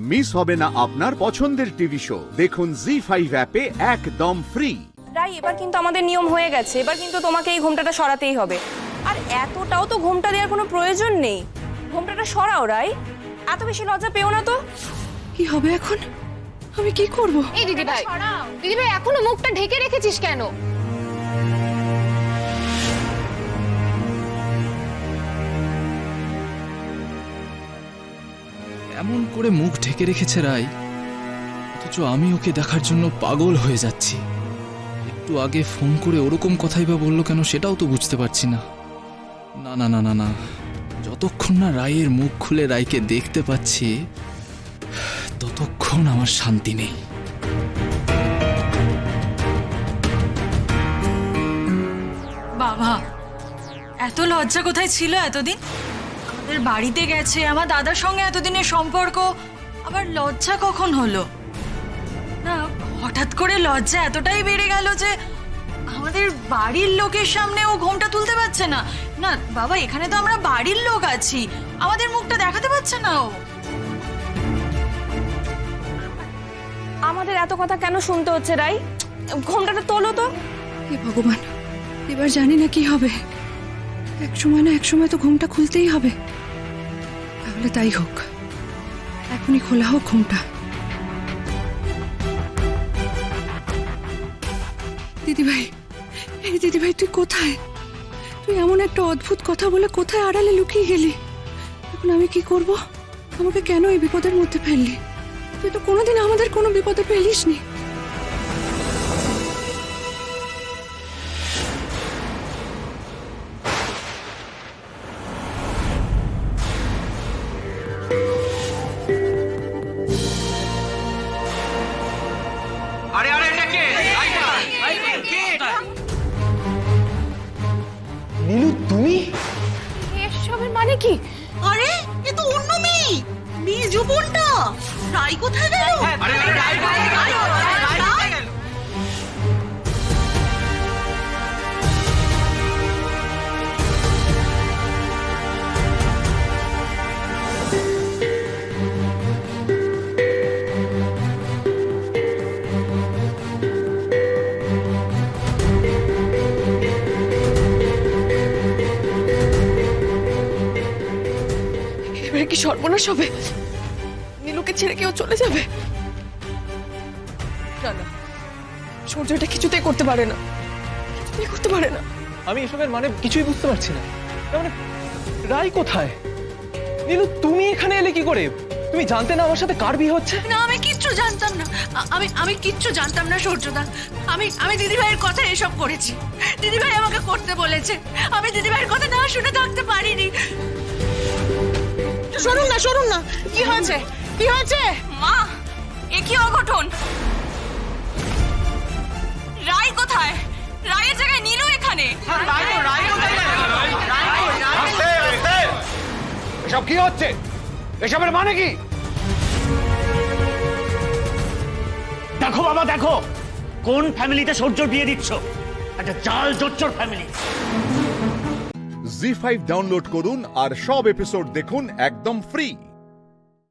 Miss হবে না আপনার পছন্দের টিভি শো। দেখুন জি5 অ্যাপে একদম ফ্রি। রাই, এবার কিন্তু আমাদের নিয়ম হয়ে গেছে, এবার কিন্তু তোমাকে এই ঘোমটাটা সরাতেই হবে। আর এতটাও তো ঘোমটা দেওয়ার কোনো প্রয়োজন নেই। ঘোমটাটা সরাও রাই, এত বেশি লজ্জা পেও না তো। কি হবে এখন? আমি কি করব? এই দিদি ভাই, এখনো মুখটা ঢেকে রেখেছিস কেন? এমন করে মুখ ঢেকে রেখেছে রাই, অথচ আমি ওকে দেখার জন্য পাগল হয়ে যাচ্ছি। একটু আগে ফোন করে ওরকম কথাই বা বললো কেন সেটাও তো বুঝতে পারছি না। না না না না না, যতক্ষণ না রায়ের মুখ খুলে রাইকে দেখতে পাচ্ছি ততক্ষণ আমার শান্তি নেই। বাবা, এত লজ্জা কোথায় ছিল এতদিন? আমাদের বাড়িতে গেছে, আমার দাদার সঙ্গে এতদিনের সম্পর্ক, আবার লজ্জা কখন হলো? না, হঠাৎ করে লজ্জা এতটাই বেড়ে গেল যে আমাদের বাড়ির লোকের সামনে ও ঘোমটা তুলতে পারছে না। না বাবা, এখানে তো আমরা বাড়ির লোক আছি, আমাদের মুখটা দেখাতে পারছে না ও। আমাদের এত কথা কেন শুনতে হচ্ছে রাই? ঘোমটাটা তোলো তো। হে ভগবান, এবার জানি না কি হবে। এক সময় না এক সময় তো ঘুমটা খুলতেই হবে। তাহলে তাই হোক, এখনই খোলা হোক ঘুমটা। দিদিভাই, এই দিদিভাই, তুই কোথায়? তুই এমন একটা অদ্ভুত কথা বলে কোথায় আড়ালে লুকিয়ে গেলি? এখন আমি কি করব? আমাকে কেন এই বিপদের মধ্যে ফেললি? তুই তো কোনোদিন আমাদের কোনো বিপদে ফেলিসনি। নীলু, তুমি? এসবের মানে কি? আরে এ তো অন্য মেয়ে, মেজো বোনটা। রাই কোথায় গেল? এবারে কি সর্বনাশ হবে? নীলুকে ছেড়ে কেউ চলে যাবে? না না, সূর্য এটা কিছুতেই করতে পারে না, কিছুতেই করতে পারে না। আমি এসবের মানে কিছুই বুঝতে পারছি না। তার মানে রাই কোথায়? নীলু, তুমি এখানে এলে কি করে? তুমি জানতে না আমার সাথে কার বিয়ে হচ্ছে? না, আমি কিচ্ছু জানতাম না। আমি কিচ্ছু জানতাম না সূর্যদা। আমি দিদিভাইয়ের কথা এসব করেছি। দিদিভাই আমাকে করতে বলেছে। আমি দিদিভাইয়ের কথা না শুনে থাকতে পারিনি। সরুন না, কি হয়েছে? কি হয়েছে? মা, এ কি অঘটন! রাই কোথায়? রায়ের জায়গায় নীলু এখানে। এসব কি হচ্ছে? এসবের মানে কি? দেখো বাবা, দেখো কোন ফ্যামিলিতে সূর্যর বিয়ে দিচ্ছ। একটা জাল জোচ্চোর ফ্যামিলি। জি5 ডাউনলোড করুন আর সব এপিসোড দেখুন একদম ফ্রি।